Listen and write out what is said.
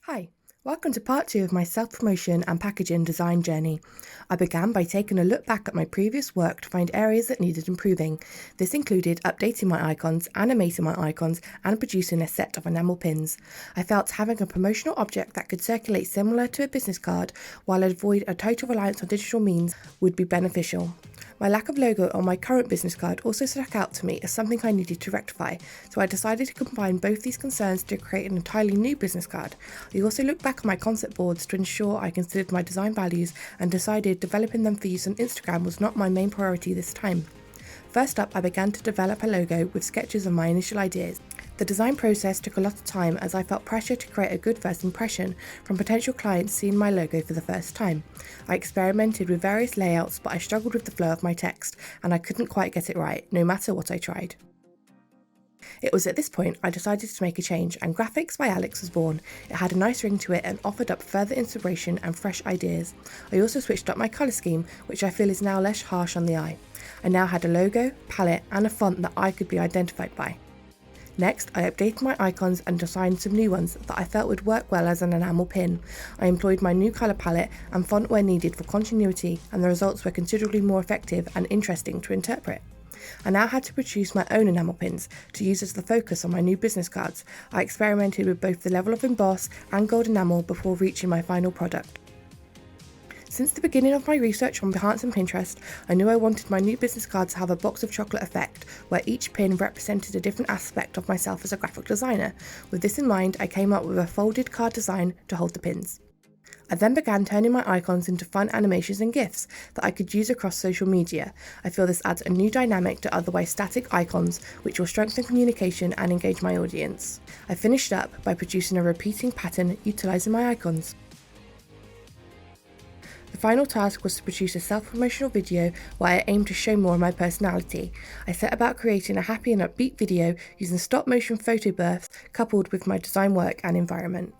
Hi, welcome to part 2 of my self-promotion and packaging design journey. I began by taking a look back at my previous work to find areas that needed improving. This included updating my icons, animating my icons, and producing a set of enamel pins. I felt having a promotional object that could circulate similar to a business card while avoid a total reliance on digital means would be beneficial. My lack of logo on my current business card also stuck out to me as something I needed to rectify, so I decided to combine both these concerns to create an entirely new business card. I also looked back at my concept boards to ensure I considered my design values and decided developing them for use on Instagram was not my main priority this time. First up, I began to develop a logo with sketches of my initial ideas. The design process took a lot of time as I felt pressure to create a good first impression from potential clients seeing my logo for the first time. I experimented with various layouts, but I struggled with the flow of my text and I couldn't quite get it right, no matter what I tried. It was at this point I decided to make a change and Graphics by Alex was born. It had a nice ring to it and offered up further inspiration and fresh ideas. I also switched up my colour scheme, which I feel is now less harsh on the eye. I now had a logo, palette and a font that I could be identified by. Next, I updated my icons and designed some new ones that I felt would work well as an enamel pin. I employed my new colour palette and font where needed for continuity, and the results were considerably more effective and interesting to interpret. I now had to produce my own enamel pins to use as the focus on my new business cards. I experimented with both the level of emboss and gold enamel before reaching my final product. Since the beginning of my research on Behance and Pinterest, I knew I wanted my new business cards to have a box of chocolate effect, where each pin represented a different aspect of myself as a graphic designer. With this in mind, I came up with a folded card design to hold the pins. I then began turning my icons into fun animations and GIFs that I could use across social media. I feel this adds a new dynamic to otherwise static icons, which will strengthen communication and engage my audience. I finished up by producing a repeating pattern utilising my icons. The final task was to produce a self-promotional video where I aimed to show more of my personality. I set about creating a happy and upbeat video using stop-motion photo bursts coupled with my design work and environment.